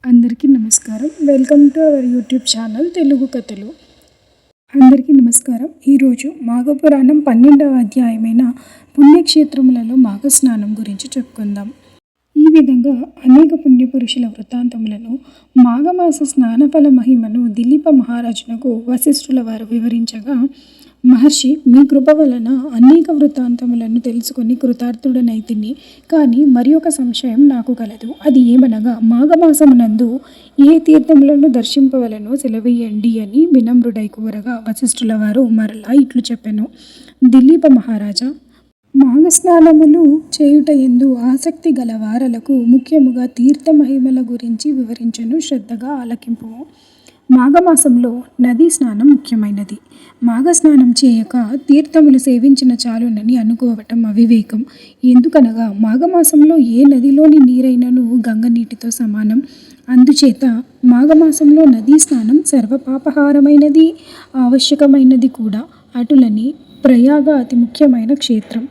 అందరికీ నమస్కారం. Welcome to our YouTube channel Telugu కథలు. అందరికీ నమస్కారం. ఈరోజు మాఘపురాణం 12వ అధ్యాయమైన పుణ్యక్షేత్రములలో మాఘస్నానం గురించి చెప్పుకుందాం. ఈ విధంగా అనేక పుణ్యపురుషుల వృత్తాంతములను, మాఘమాస స్నానఫల మహిమను దిలీప మహారాజునకు వశిష్ఠుల వారు వివరించగా, మహర్షి, మీ కృప వలన అనేక వృత్తాంతములను తెలుసుకొని కృతార్థుడనైతిని. కానీ మరి ఒక సంశయం నాకు కలదు. అది ఏమనగా, మాఘమాసమునందు ఏ తీర్థములను దర్శింపవలనో సెలవీయండి అని వినమ్రుడై కోరగా, వశిష్ఠుల వారు మరలా ఇట్లు చెప్పెను. దిలీప మహారాజా, మాఘస్నానములు చేయుట యందు ఆసక్తి గల వారలకు ముఖ్యముగా తీర్థ మహిమల గురించి వివరించను, శ్రద్ధగా ఆలకింపుము. మాఘమాసంలో నదీ స్నానం ముఖ్యమైనది. మాఘస్నానం చేయక తీర్థములు సేవించిన చాలునని అనుకోవటం అవివేకం. ఎందుకనగా మాఘమాసంలో ఏ నదిలోని నీరైనను గంగ నీటితో సమానం. అందుచేత మాఘమాసంలో నదీ స్నానం సర్వపాపహారమైనది, ఆవశ్యకమైనది కూడా. అటులని ప్రయాగ అతి ముఖ్యమైన క్షేత్రం.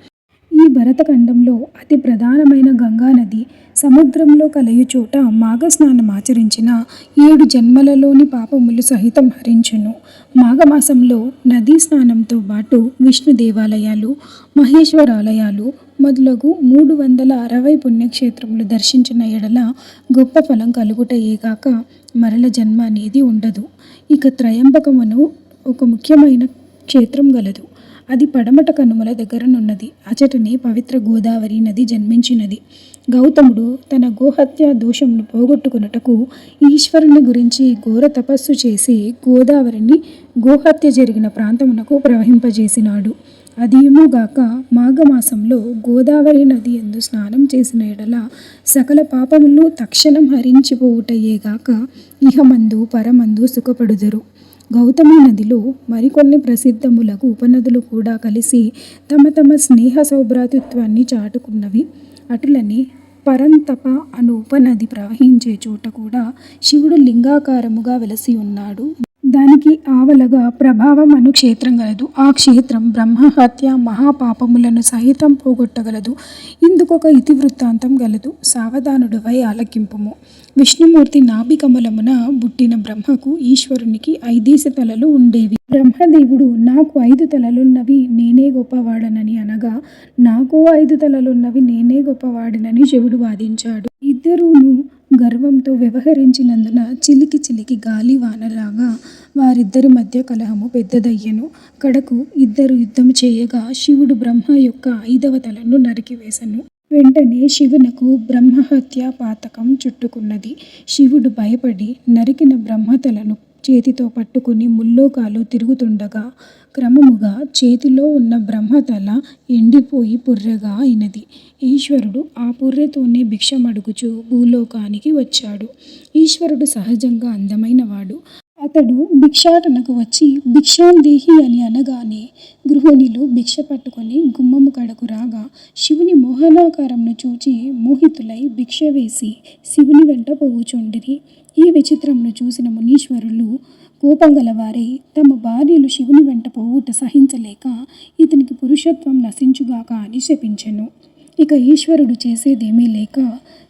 ఈ భరతఖండంలో అతి ప్రధానమైన గంగానది సముద్రంలో కలయుచోట మాఘస్నానం ఆచరించిన 7 జన్మలలోని పాపములు సహితం హరించును. మాఘమాసంలో నదీ స్నానంతో పాటు విష్ణు దేవాలయాలు, మహేశ్వరాలయాలు మొదలగు 360 పుణ్యక్షేత్రములు దర్శించిన ఎడల గొప్ప ఫలం కలుగుటయేగాక మరల జన్మ అనేది ఉండదు. ఇక త్రయంబకమును ఒక ముఖ్యమైన క్షేత్రం గలదు. అది పడమట కనుమల దగ్గరనున్నది. అచటనే పవిత్ర గోదావరి నది జన్మించినది. గౌతముడు తన గోహత్య దోషమును పోగొట్టుకొనుటకు ఈశ్వరుని గురించి ఘోర తపస్సు చేసి గోదావరిని గోహత్య జరిగిన ప్రాంతమునకు ప్రవహింపజేసినాడు. అదియునుగాక మాఘమాసంలో గోదావరి నది యందు స్నానం చేసిన ఎడల సకల పాపములు తక్షణం హరించిపోవుటయేగాక ఇహమందు పరమందు సుఖపడుదురు. గౌతమి నదిలో మరికొన్ని ప్రసిద్ధములకు ఉపనదులు కూడా కలిసి తమ తమ స్నేహ సౌభ్రాతృత్వాన్ని చాటుకున్నవి. అటులని పరంతప అను ఉపనది ప్రవహించే చోట కూడా శివుడు లింగాకారముగా వెలసి ఉన్నాడు. దానికి ఆవలగా ప్రభావం అను క్షేత్రం గలదు. ఆ క్షేత్రం బ్రహ్మహత్య మహాపాపములను సహితం పోగొట్టగలదు. ఇందుకొక ఇతివృత్తాంతం గలదు. సావధానుడివై ఆలకింపుము. విష్ణుమూర్తి నాభికమలమున బుట్టిన బ్రహ్మకు ఈశ్వరునికి 5 తలలు ఉండేవి. బ్రహ్మదేవుడు, నాకు 5 తలలున్నవి, నేనే గొప్పవాడనని అనగా, నాకు 5 తలలున్నవి, నేనే గొప్పవాడినని శివుడు వాదించాడు. ఇద్దరూను గర్వంతో వ్యవహరించినందున చిలికి చిలికి గాలి వానలాగా వారిద్దరి మధ్య కలహము పెద్దదయ్యెను. కడకు ఇద్దరు యుద్ధము చేయగా శివుడు బ్రహ్మ యొక్క 5వ తలను నరికివేసెను. వెంటనే శివునకు బ్రహ్మహత్య పాతకం చుట్టుకున్నది. శివుడు భయపడి నరికిన బ్రహ్మతలను చేతితో పట్టుకుని ముల్లోకాలు తిరుగుతుండగా క్రమముగా చేతిలో ఉన్న బ్రహ్మతల ఎండిపోయి పుర్రెగా అయినది. ఈశ్వరుడు ఆ పుర్రెతోనే భిక్షమడుగుచూ భూలోకానికి వచ్చాడు. ఈశ్వరుడు సహజంగా అందమైనవాడు. అతడు భిక్షాటనకు వచ్చి భిక్షాందేహి అని అనగానే గృహిణులు భిక్ష పట్టుకొని గుమ్మము కడకు రాగా శివుని మోహనాకారంను చూచి మోహితులై భిక్ష వేసి శివుని వెంట పోవుచుండిరి. ఈ విచిత్రమును చూసిన మునీశ్వరులు కోపంగలవారై తమ భార్యలు శివుని వెంట పోవుట సహించలేక ఇతనికి పురుషత్వం నశించుగాక అని శపించెను. ఇక ఈశ్వరుడు చేసేదేమీ లేక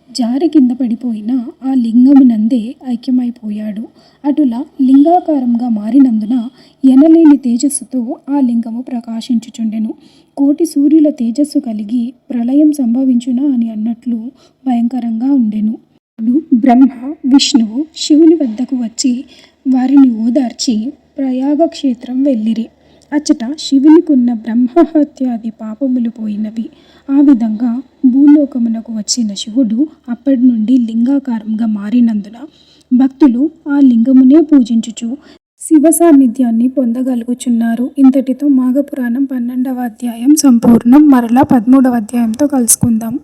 జారి కింద పడిపోయిన ఆ లింగమునందే ఐక్యమైపోయాడు. అటులా లింగాకారంగా మారినందున ఎనలేని తేజస్సుతో ఆ లింగము ప్రకాశించుచుండెను. 1,000,000 సూర్యుల తేజస్సు కలిగి ప్రళయం సంభవించునా అని అన్నట్లు భయంకరంగా ఉండెను. బ్రహ్మ విష్ణువు శివుని వద్దకు వచ్చి వారిని ఓదార్చి ప్రయాగ క్షేత్రం వెళ్ళిరి. అచ్చట శివునికున్న బ్రహ్మహత్యాది పాపములు పోయినవి. ఆ విధంగా భూలోకమునకు వచ్చిన శివుడు అప్పటి నుండి లింగాకారంగా మారినందున భక్తులు ఆ లింగమునే పూజించుచు శివ సాన్నిధ్యాన్ని పొందగలుగుచున్నారు. ఇంతటితో మాఘపురాణం 12వ అధ్యాయం సంపూర్ణం. మరలా 13వ అధ్యాయంతో కలుసుకుందాం.